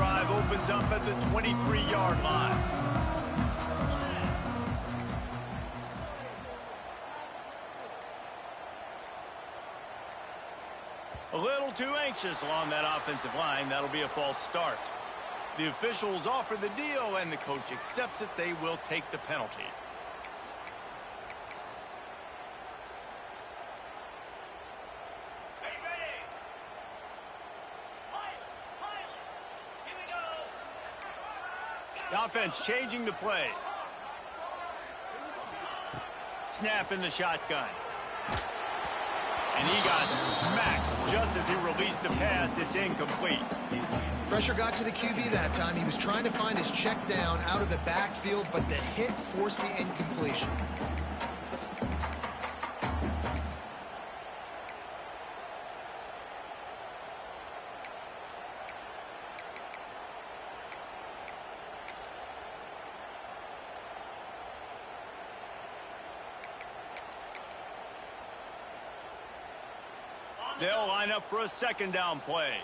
drive opens up at the 23-yard line. A little too anxious along that offensive line. That'll be a false start. The officials offer the deal, and the coach accepts it. They will take the penalty. The offense changing the play. Snap in the shotgun. And he got smacked just as he released the pass. It's incomplete. Pressure got to the QB that time. He was trying to find his check down out of the backfield, but the hit forced the incompletion. They'll line up for a second down play.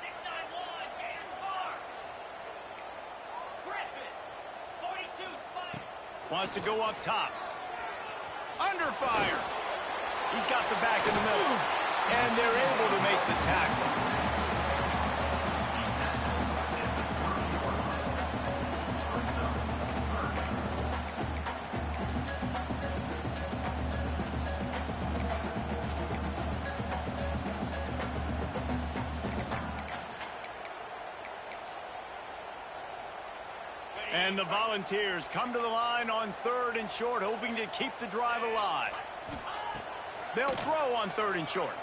691, Gators Park. Griffin, 42 Spider. Wants to go up top. Under fire. He's got the back in the middle. And they're able to make the tackle. And the Volunteers come to the line on 3rd and short, hoping to keep the drive alive. They'll throw on 3rd and short.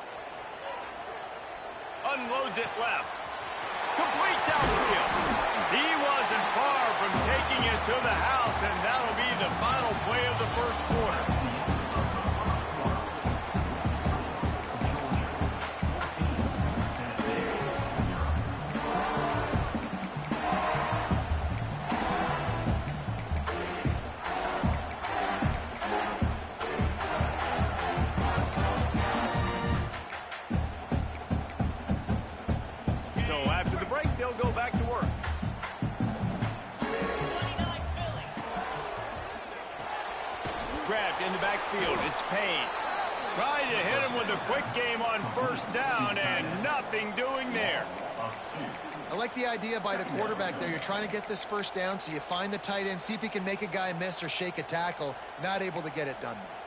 Unloads it left. Complete downfield. He wasn't far from taking it to the house, and that'll be the final play of the first quarter. They'll go back to work. 29 Philly. Grabbed in the backfield. It's Payne. Trying to hit him with a quick game on 1st down, and nothing doing there. I like the idea by the quarterback there. You're trying to get this 1st down, so you find the tight end, see if he can make a guy miss or shake a tackle. Not able to get it done, though.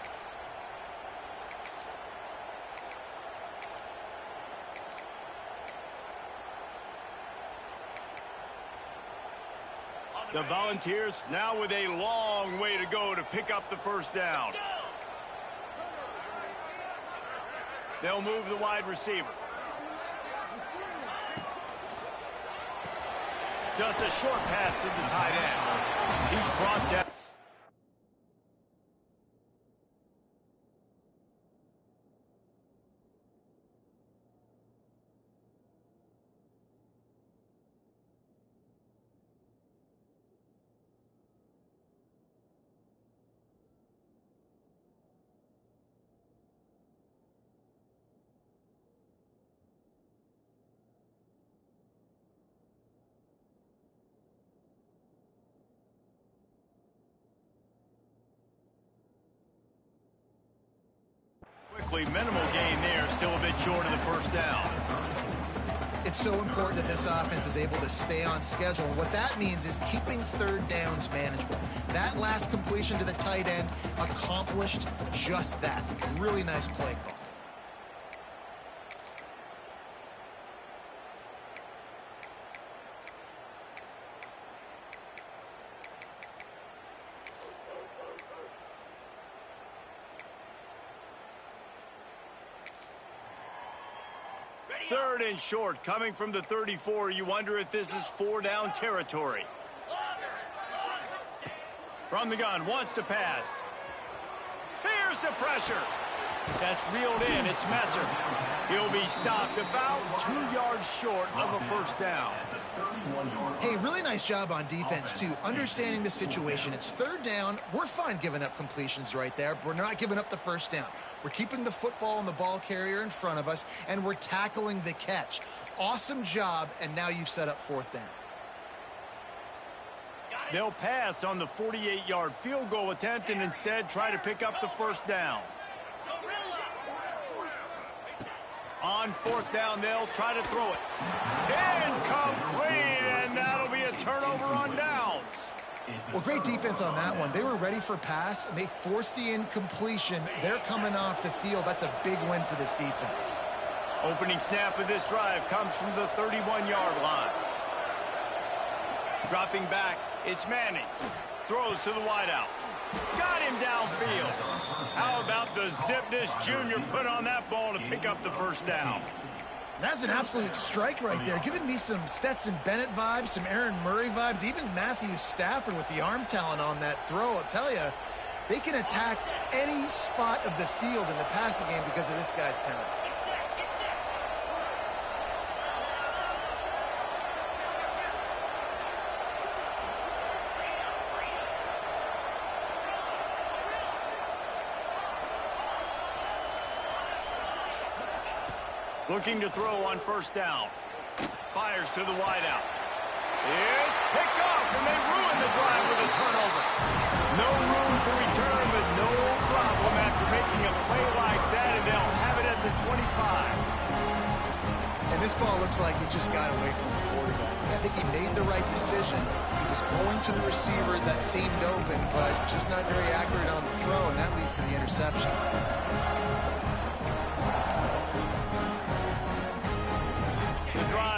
The Volunteers now with a long way to go to pick up the 1st down. They'll move the wide receiver. Just a short pass to the tight end. He's brought down. Minimal gain there, still a bit short of the 1st down. It's so important that this offense is able to stay on schedule. What that means is keeping 3rd downs manageable. That last completion to the tight end accomplished just that. Really nice play call. Third and short, coming from the 34. You wonder if this is 4-down territory. From the gun, wants to pass. Here's the pressure. That's reeled in. It's Messer. He'll be stopped about 2 yards short of a 1st down. Hey, really nice job on defense, too. Understanding the situation. It's third down. We're fine giving up completions right there. We're not giving up the first down. We're keeping the football and the ball carrier in front of us, and we're tackling the catch. Awesome job, and now you've set up fourth down. They'll pass on the 48-yard field goal attempt and instead try to pick up the first down. On fourth down, they'll try to throw it. Incomplete, and that'll be a turnover on downs. Well, great defense on that one. They were ready for pass, and they forced the incompletion. They're coming off the field. That's a big win for this defense. Opening snap of this drive comes from the 31-yard line. Dropping back, it's Manning. Throws to the wideout. Got him downfield. How about the zip this junior put on that ball to pick up the first down? That's an absolute strike right there. Giving me some Stetson Bennett vibes, some Aaron Murray vibes, even Matthew Stafford with the arm talent on that throw. I'll tell you, they can attack any spot of the field in the passing game because of this guy's talent. Looking to throw on first down. Fires to the wideout. It's picked off, and they ruin the drive with a turnover. No room for return, but no problem after making a play like that, and they'll have it at the 25. And this ball looks like it just got away from the quarterback. I think he made the right decision. He was going to the receiver that seemed open, but just not very accurate on the throw, and that leads to the interception.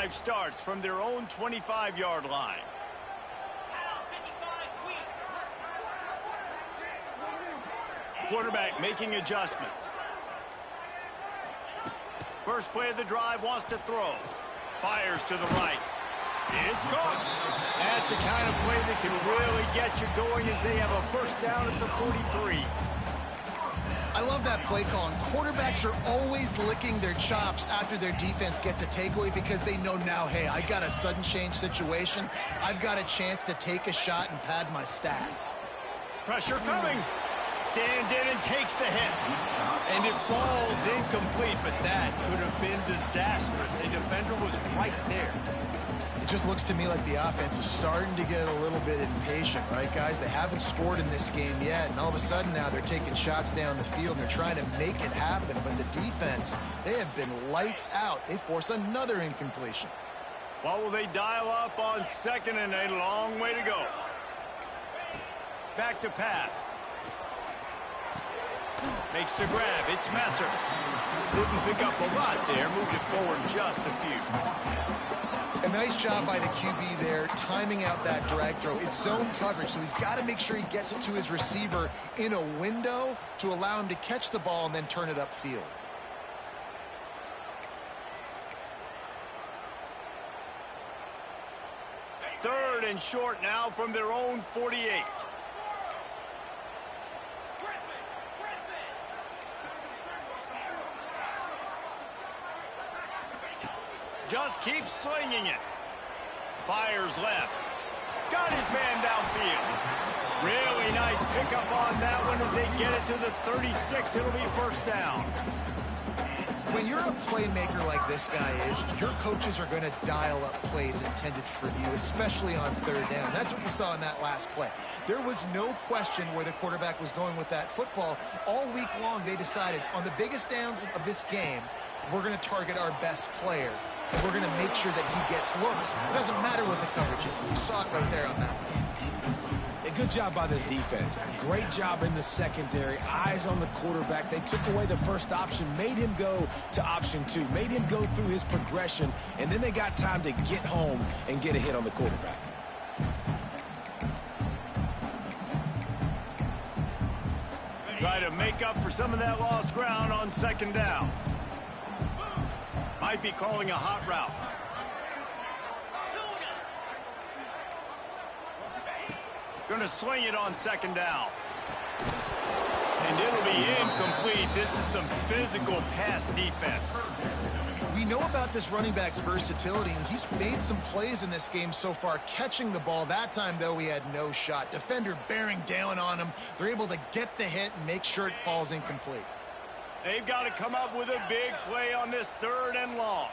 Starts from their own 25-yard line. Quarterback making adjustments. First play of the drive, wants to throw. Fires to the right. It's caught. That's the kind of play that can really get you going as they have a first down at the 43. I love that play call. And quarterbacks are always licking their chops after their defense gets a takeaway because they know now, hey, I got a sudden change situation. I've got a chance to take a shot and pad my stats. Pressure coming. Stands in and takes the hit. And it falls incomplete, but that could have been disastrous. A defender was right there. It just looks to me like the offense is starting to get a little bit impatient, right, guys? They haven't scored in this game yet, and all of a sudden now they're taking shots down the field, and they're trying to make it happen. But the defense, they have been lights out. They force another incompletion. What will they dial up on second and a long way to go? Back to pass. Makes the grab. It's Messer. Didn't pick up a lot there. Moved it forward just a few. A nice job by the QB there, timing out that drag throw. It's zone coverage, so he's got to make sure he gets it to his receiver in a window to allow him to catch the ball and then turn it upfield. Third and short now from their own 48. Just keeps slinging it. Fires left. Got his man downfield. Really nice pickup on that one as they get it to the 36. It'll be first down. When you're a playmaker like this guy is, your coaches are going to dial up plays intended for you, especially on third down. That's what you saw in that last play. There was no question where the quarterback was going with that football. All week long, they decided on the biggest downs of this game, we're going to target our best player. And we're going to make sure that he gets looks. It doesn't matter what the coverage is. You saw it right there on that one. A good job by this defense. Great job in the secondary. Eyes on the quarterback. They took away the first option, made him go to option two, made him go through his progression, and then they got time to get home and get a hit on the quarterback. Try to make up for some of that lost ground on second down. Might be calling a hot route. Going to sling it on second down. And it'll be incomplete. This is some physical pass defense. We know about this running back's versatility, and he's made some plays in this game so far, catching the ball. That time, though, he had no shot. Defender bearing down on him. They're able to get the hit and make sure it falls incomplete. They've got to come up with a big play on this 3rd and long.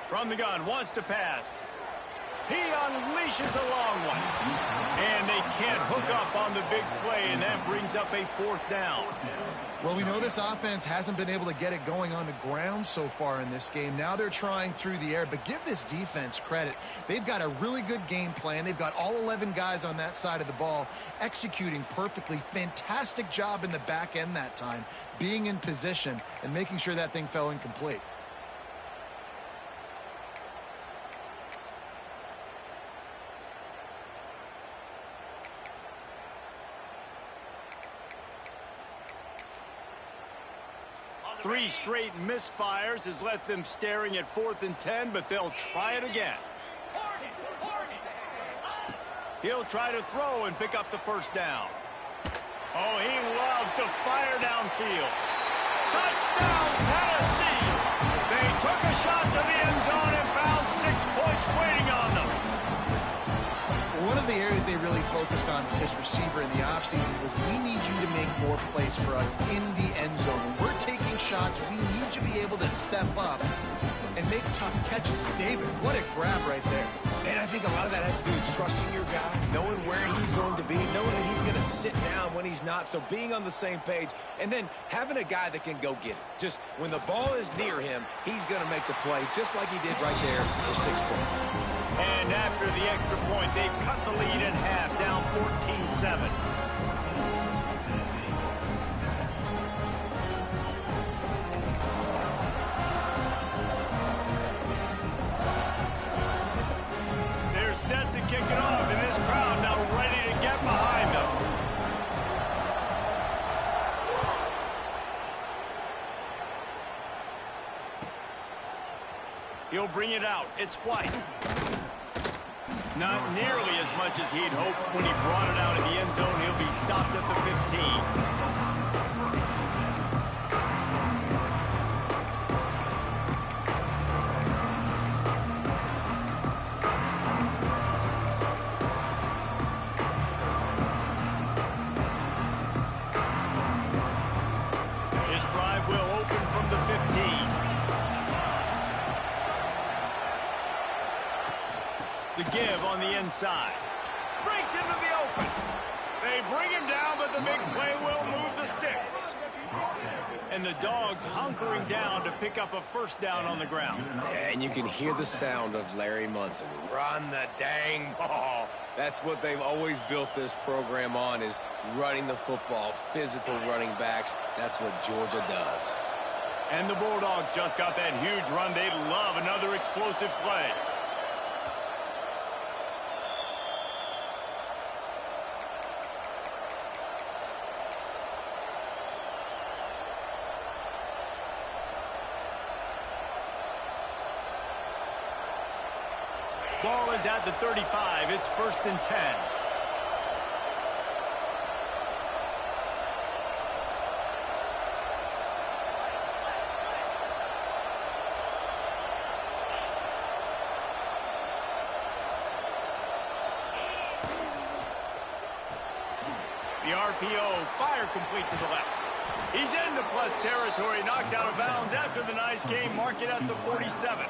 From the gun, wants to pass. He unleashes a long one. And they can't hook up on the big play, and that brings up a 4th down. Well, we know this offense hasn't been able to get it going on the ground so far in this game. Now they're trying through the air, but give this defense credit. They've got a really good game plan. They've got all 11 guys on that side of the ball executing perfectly. Fantastic job in the back end that time, being in position and making sure that thing fell incomplete. Three straight misfires has left them staring at 4th and 10, but they'll try it again. He'll try to throw and pick up the 1st down. Oh, he loves to fire downfield. Touchdown, Tennessee! They took a shot to the end zone and found 6 points waiting on them. One of the areas they really focused on with this receiver in the offseason was, we need you to make more plays for us in the end zone. When we're taking shots, we need you to be able to step up and make tough catches. David, what a grab right there. And I think a lot of that has to do with trusting your guy, knowing where he's going to be, knowing that he's going to sit down when he's not, so being on the same page, and then having a guy that can go get it. Just when the ball is near him, he's going to make the play, just like he did right there for 6 points. And after the extra point, they've cut the lead in half, down 14-7. Set to kick it off, and this crowd now ready to get behind them. He'll bring it out. It's White. Not nearly as much as he'd hoped when he brought it out in the end zone. He'll be stopped at the 15. The give on the inside. Breaks into the open. They bring him down, but the big play will move the sticks. And the Dogs hunkering down to pick up a 1st down on the ground. And you can hear the sound of Larry Munson. Run the dang ball. That's what they've always built this program on, is running the football, physical running backs. That's what Georgia does. And the Bulldogs just got that huge run. They'd love another explosive play. Ball is at the 35. It's 1st and 10. The RPO, fire complete to the left. He's into plus territory, knocked out of bounds after the nice game. Mark it at the 47.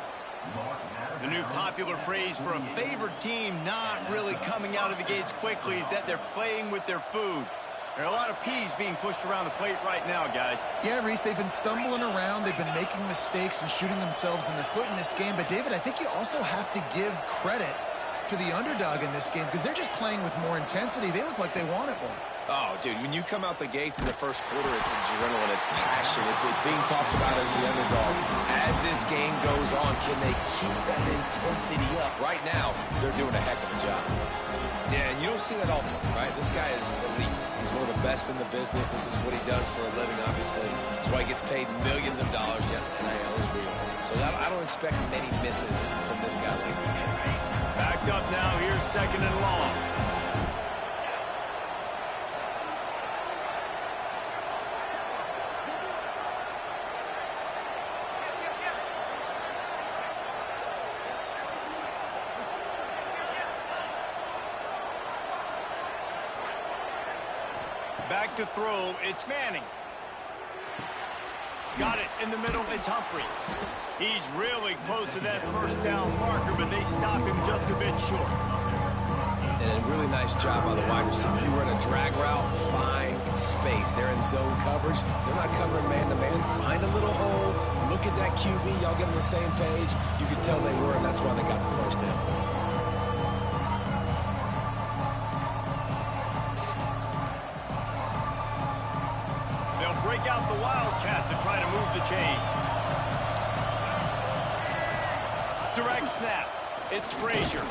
The new popular phrase for a favored team not really coming out of the gates quickly is that they're playing with their food. There are a lot of peas being pushed around the plate right now, guys. Yeah, Reese, they've been stumbling around. They've been making mistakes and shooting themselves in the foot in this game. But, David, I think you also have to give credit to the underdog in this game because they're just playing with more intensity. They look like they want it more. Oh, dude, when you come out the gates in the first quarter, it's adrenaline, it's passion, it's being talked about as the underdog. As this game goes on, can they keep that intensity up? Right now, they're doing a heck of a job. Yeah, and you don't see that often, right? This guy is elite. He's one of the best in the business. This is what he does for a living, obviously. That's why he gets paid millions of dollars. Yes, NIL is real. So I don't expect many misses from this guy like that. Backed up now. Here's 2nd and long. Back to throw, it's Manning. Got it in the middle, it's Humphries. He's really close to that first down marker, but they stop him just a bit short. And a really nice job by the wide receiver. You run a drag route, find space. They're in zone coverage. They're not covering man-to-man. Find a little hole. Look at that QB. Y'all get on the same page. You can tell they were, and that's why they got the first down. They'll break out the Wildcat to try to move the chains. Direct snap. It's Frazier.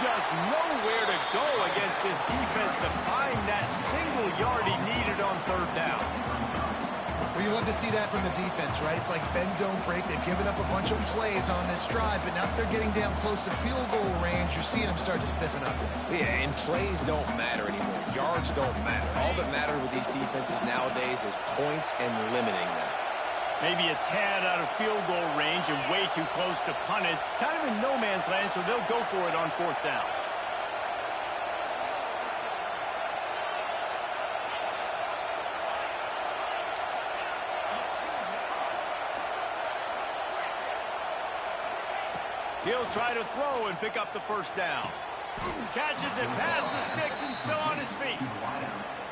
Just nowhere to go against this defense to find that single yard he needed on third down. Well, you love to see that from the defense, right? It's like bend, don't break. They've given up a bunch of plays on this drive, but now that they're getting down close to field goal range, you're seeing them start to stiffen up. Yeah, and plays don't matter anymore. Yards don't matter. All that matters with these defenses nowadays is points and limiting them. Maybe a tad out of field goal range and way too close to punt it. Kind of in no man's land, so they'll go for it on fourth down. He'll try to throw and pick up the first down. Catches it past the sticks and still on his feet.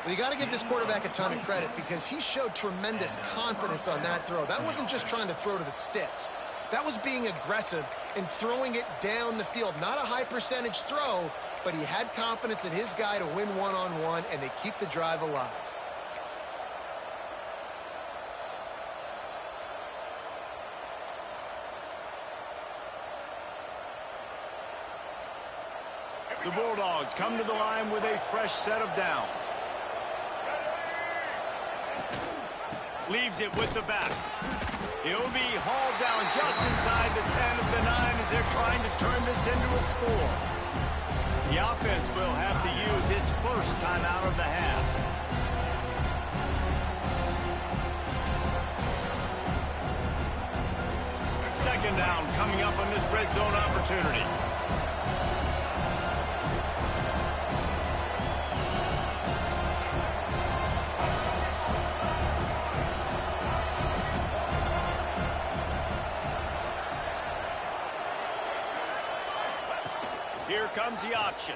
Well, you got to give this quarterback a ton of credit because he showed tremendous confidence on that throw. That wasn't just trying to throw to the sticks. That was being aggressive and throwing it down the field. Not a high percentage throw, but he had confidence in his guy to win one-on-one, and they keep the drive alive. The Bulldogs come to the line with a fresh set of downs. Leaves it with the back. He'll be hauled down just inside the 10 of the 9 as they're trying to turn this into a score. The offense will have to use its first time out of the half. Second down coming up on this red zone opportunity. Here comes the option.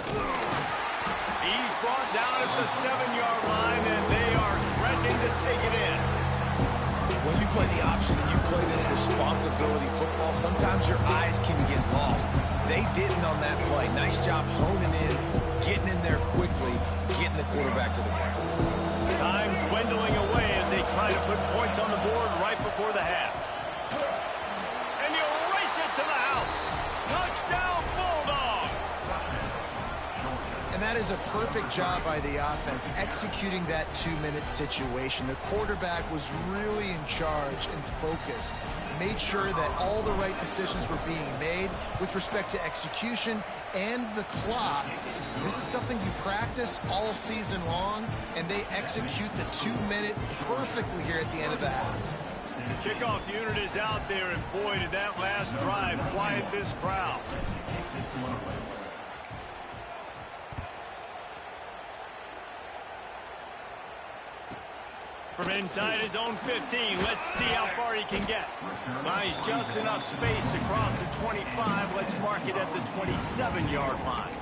He's brought down at the 7-yard line, and they are threatening to take it in. When you play the option and you play this responsibility football, sometimes your eyes can get lost. They didn't on that play. Nice job honing in, getting in there quickly, getting the quarterback to the ground. Time dwindling away as they try to put points on the board right before the half. And he'll race it to the house. Touchdown, Bulldogs! And that is a perfect job by the offense, executing that 2-minute situation. The quarterback was really in charge and focused, made sure that all the right decisions were being made with respect to execution and the clock. This is something you practice all season long, and they execute the 2-minute perfectly here at the end of the half. The kickoff unit is out there, and boy, did that last drive quiet this crowd. From inside his own 15, let's see how far he can get. Buys just enough space to cross the 25. Let's mark it at the 27-yard line.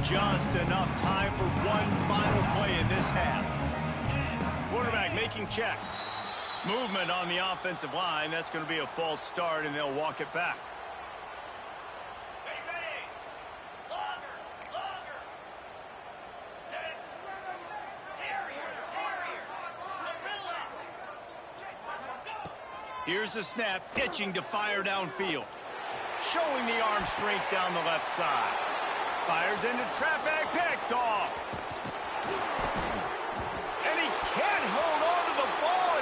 Just enough time for one final play in this half. Quarterback making checks. Movement on the offensive line. That's going to be a false start, and they'll walk it back. Ready. Longer. Set. Terrier. Gorilla. Here's the snap, itching to fire downfield. Showing the arm strength down the left side. Fires into traffic, picked off. And he can't hold on to the ball.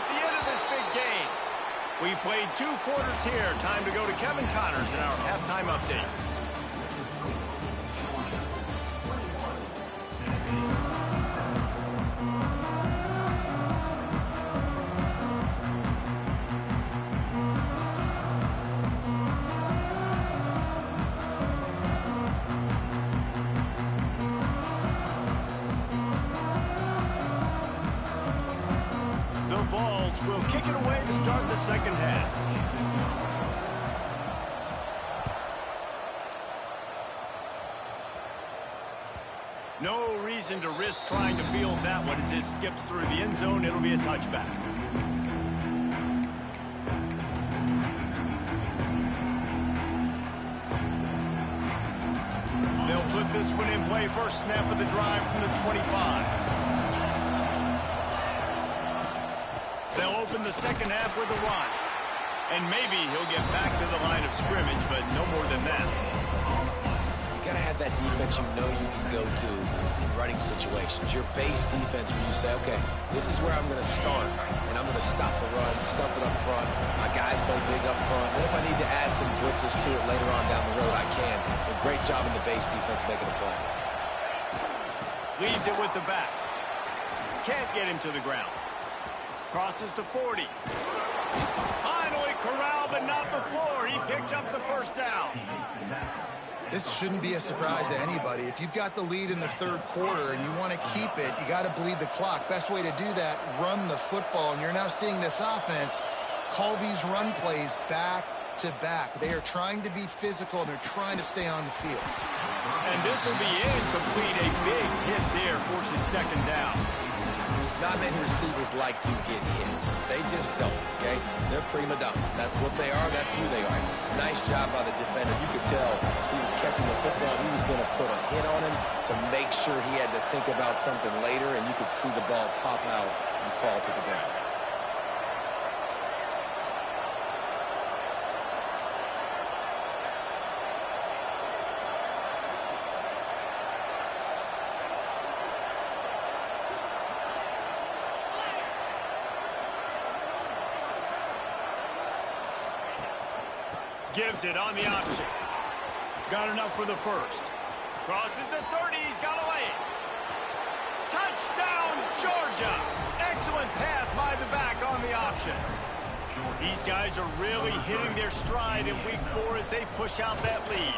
We've played 2 quarters here. Time to go to Kevin Connors in our halftime update. The Vols will kick it away to start the second half. No reason to risk trying to field that one as it skips through the end zone. It'll be a touchback. They'll put this one in play. First snap of the drive from the 25. They'll open the second half with a run. And maybe he'll get back to the line of scrimmage, but no more than that. You got to have that defense you know you can go to in running situations. Your base defense where you say, okay, this is where I'm going to start, and I'm going to stop the run, stuff it up front. My guys play big up front. And if I need to add some blitzes to it later on down the road, I can. But great job in the base defense making a play. Leaves it with the back. Can't get him to the ground. Crosses to 40. Finally corralled, but not before. He picks up the first down. This shouldn't be a surprise to anybody. If you've got the lead in the third quarter and you want to keep it, you got to bleed the clock. Best way to do that, run the football. And you're now seeing this offense call these run plays back to back. They are trying to be physical, and they're trying to stay on the field. And this will be incomplete. A big hit there forces second down. Not many receivers like to get hit. They just don't, okay? They're prima donnas. That's what they are. That's who they are. Nice job by the defender. You could tell he was catching the football. He was going to put a hit on him to make sure he had to think about something later, and you could see the ball pop out and fall to the ground. Gives it on the option. Got enough for the first. Crosses the 30. He's got to lay it. Touchdown, Georgia. Excellent pass by the back on the option. These guys are really hitting their stride in week 4 as they push out that lead.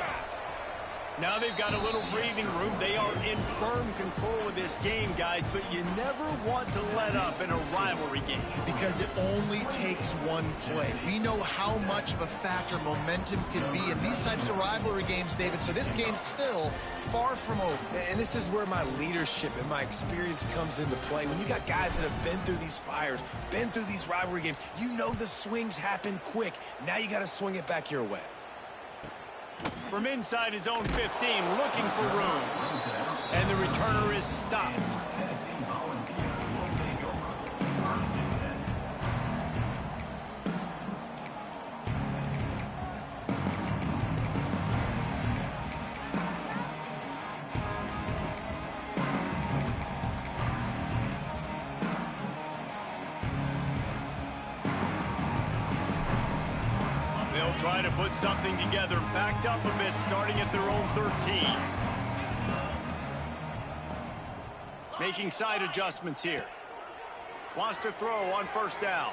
Now they've got a little breathing room. They are in firm control of this game, guys, but you never want to let up in a rivalry game. Because it only takes one play. We know how much of a factor momentum can be in these types of rivalry games, David, so this game's still far from over. And this is where my leadership and my experience comes into play. When you got guys that have been through these fires, been through these rivalry games, you know the swings happen quick. Now you got to swing it back your way. From inside his own 15, looking for room. And the returner is stopped. Try to put something together, backed up a bit, starting at their own 13. Making side adjustments here. Wants to throw on first down.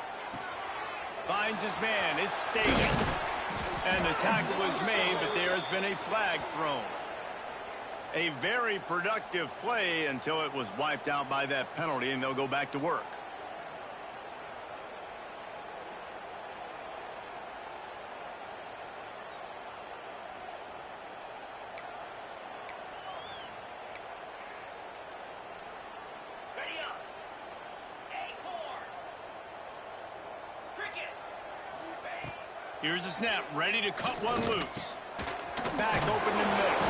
Finds his man, it's Staley. And the tackle is made, but there has been a flag thrown. A very productive play until it was wiped out by that penalty, and they'll go back to work. Here's the snap, ready to cut one loose. Back open in the middle.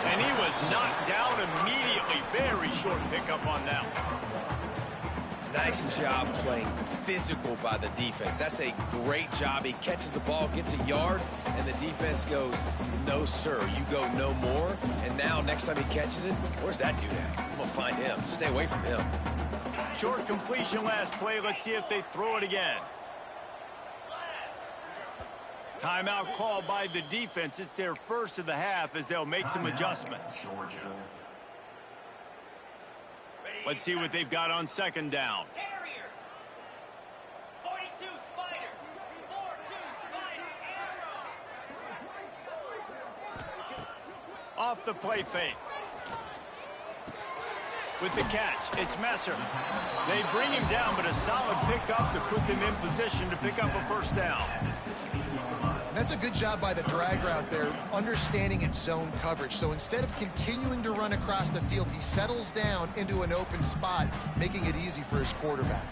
And he was knocked down immediately. Very short pickup on that one. Nice job playing physical by the defense. That's a great job. He catches the ball, gets a yard, and the defense goes, no, sir, you go no more. And now, next time he catches it, where's that dude at? I'm going to find him. Stay away from him. Short completion last play. Let's see if they throw it again. Timeout called by the defense. It's their first of the half as they'll make some adjustments. Let's see what they've got on second down. Terrier. 42 Spider. 4-2 Spider. Arrow. Off the play fake. With the catch, it's Messer. They bring him down, but a solid pickup to put them in position to pick up a first down. And that's a good job by the drag route there, understanding its zone coverage. So instead of continuing to run across the field, he settles down into an open spot, making it easy for his quarterback.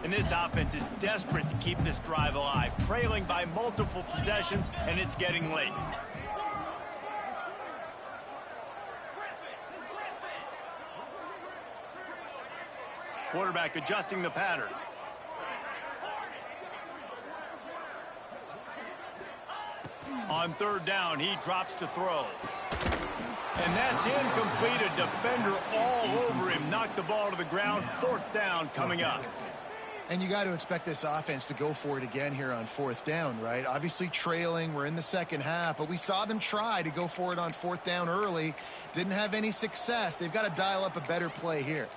And this offense is desperate to keep this drive alive, trailing by multiple possessions, and it's getting late. Quarterback adjusting the pattern. On third down, he drops to throw. And that's incomplete. A defender all over him. Knocked the ball to the ground. Fourth down coming up. And you got to expect this offense to go for it again here on fourth down, right? Obviously trailing. We're in the second half, but we saw them try to go for it on fourth down early. Didn't have any success. They've got to dial up a better play here.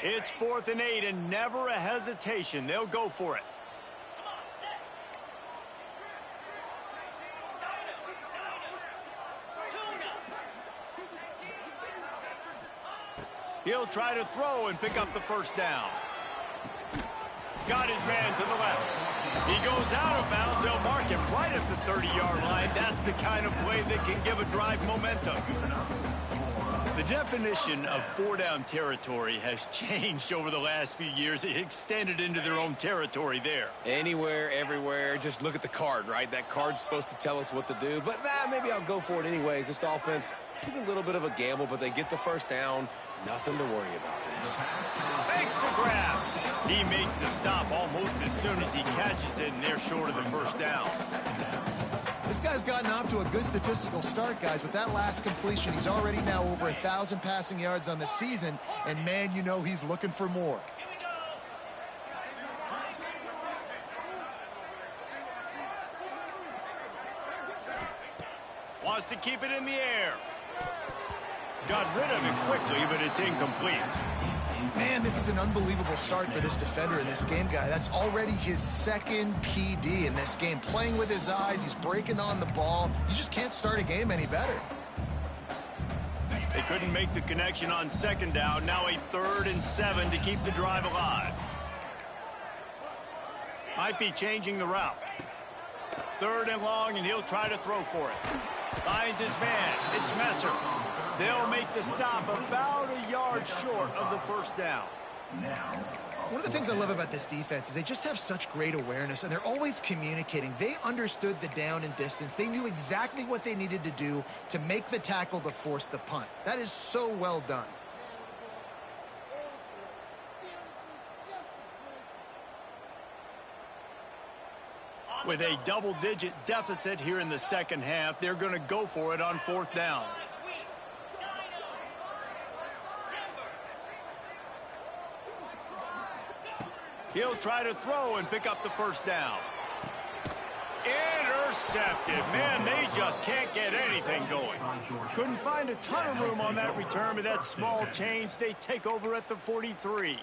It's 4th and 8 and never a hesitation. They'll go for it. He'll try to throw and pick up the first down. Got his man to the left. He goes out of bounds. They'll mark him right at the 30-yard line. That's the kind of play that can give a drive momentum. The definition of four-down territory has changed over the last few years. It extended into their own territory there. Anywhere, everywhere. Just look at the card, right? That card's supposed to tell us what to do. But maybe I'll go for it anyways. This offense took a little bit of a gamble, but they get the first down. Nothing to worry about. Fakes to grab. He makes the stop almost as soon as he catches it, and they're short of the first down. This guy's gotten off to a good statistical start, guys. With that last completion, he's already now over 1,000 passing yards on the season, and man, you know he's looking for more. Wants to keep it in the air. Got rid of it quickly, but it's incomplete. Man, this is an unbelievable start for this defender in this game, guy. That's already his second PD in this game. Playing with his eyes, he's breaking on the ball. You just can't start a game any better. They couldn't make the connection on second down. Now a 3rd and 7 to keep the drive alive. Might be changing the route. 3rd and long, and he'll try to throw for it. Finds his man. It's Messer. They'll make the stop about a yard short of the first down. One of the things I love about this defense is they just have such great awareness, and they're always communicating. They understood the down and distance. They knew exactly what they needed to do to make the tackle to force the punt. That is so well done. With a double-digit deficit here in the second half, they're going to go for it on 4th down. He'll try to throw and pick up the first down. Intercepted. Man, they just can't get anything going. Couldn't find a ton of room on that return, but that small change, they take over at the 43.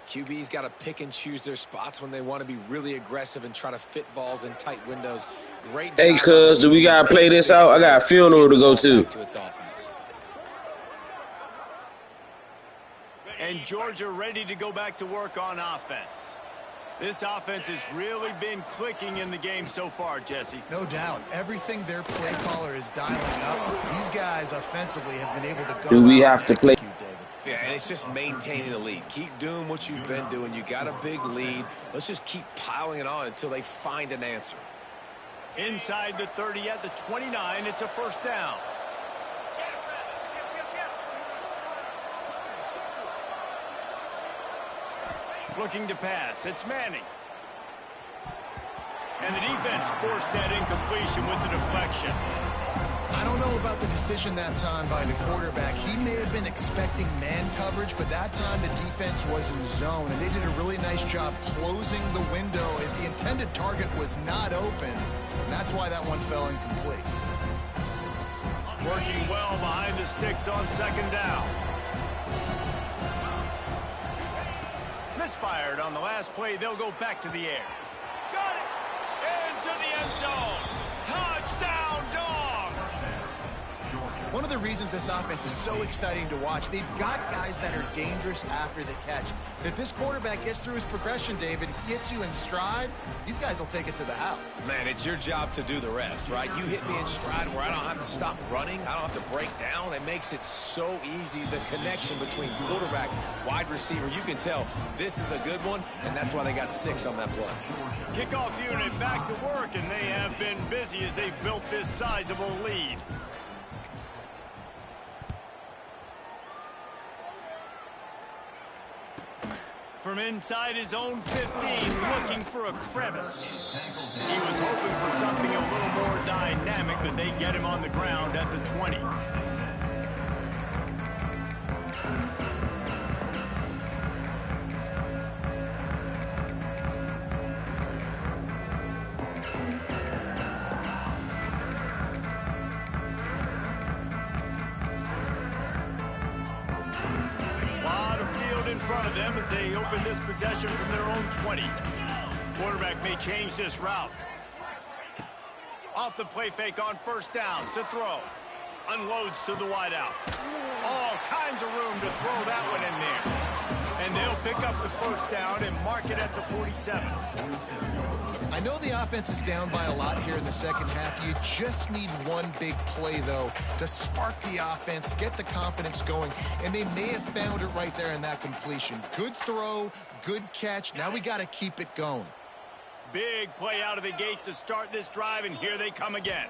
QB's got to pick and choose their spots when they want to be really aggressive and try to fit balls in tight windows. Great job. Hey, cuz, do we got to play this out? I got a funeral to go to. To its offense. And Georgia ready to go back to work on offense. This offense has really been clicking in the game so far, Jesse. No doubt. Everything their play caller is dialing up, these guys offensively have been able to go. Do we have to play? Yeah, and it's just maintaining the lead. Keep doing what you've been doing. You got a big lead. Let's just keep piling it on until they find an answer. Inside the 30 at the 29, it's a first down. Looking to pass. It's Manning. And the defense forced that incompletion with the deflection. I don't know about the decision that time by the quarterback. He may have been expecting man coverage, but that time the defense was in zone, and they did a really nice job closing the window. The intended target was not open, and that's why that one fell incomplete. Working well behind the sticks on second down. Misfired on the last play. They'll go back to the air. Got it! Into the end zone. Touchdown, Dogs! One of the reasons this offense is so exciting to watch, they've got guys that are dangerous after the catch. If this quarterback gets through his progression, David, gets you in stride, these guys will take it to the house. Man, it's your job to do the rest, right? You hit me in stride where I don't have to stop running. I don't have to break down. It makes it so easy. The connection between quarterback, wide receiver, you can tell this is a good one, and that's why they got 6 on that play. Kickoff unit back to work, and they have been busy as they've built this sizable lead. From inside his own 15, looking for a crevice. He was hoping for something a little more dynamic, but they get him on the ground at the 20. In front of them as they open this possession from their own 20. Quarterback may change this route. Off the play fake on first down to throw. Unloads to the wideout. All kinds of room to throw that one in there. And they'll pick up the first down and mark it at the 47. I know the offense is down by a lot here in the second half. You just need one big play, though, to spark the offense, get the confidence going, and they may have found it right there in that completion. Good throw, good catch. Now we got to keep it going. Big play out of the gate to start this drive, and here they come again.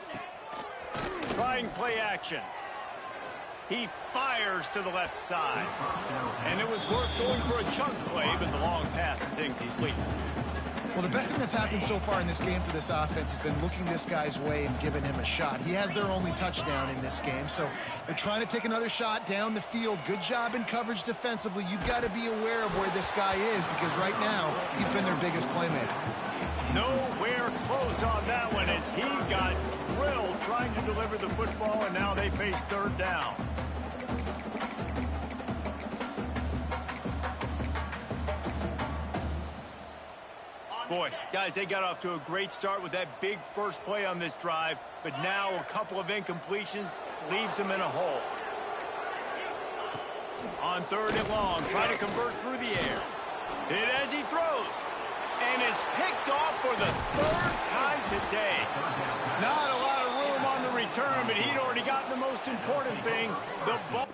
Trying play action. He fires to the left side. And it was worth going for a chunk play, but the long pass is incomplete. Well, the best thing that's happened so far in this game for this offense has been looking this guy's way and giving him a shot. He has their only touchdown in this game, so they're trying to take another shot down the field. Good job in coverage defensively. You've got to be aware of where this guy is because right now he's been their biggest playmaker. Nowhere close on that one as he got drilled trying to deliver the football, and now they face third down. Boy, guys, they got off to a great start with that big first play on this drive, but now a couple of incompletions leaves them in a hole. On third and long, trying to convert through the air. Hit as he throws. And it's picked off for the third time today. Not a lot of room on the return, but he'd already gotten the most important thing, the ball.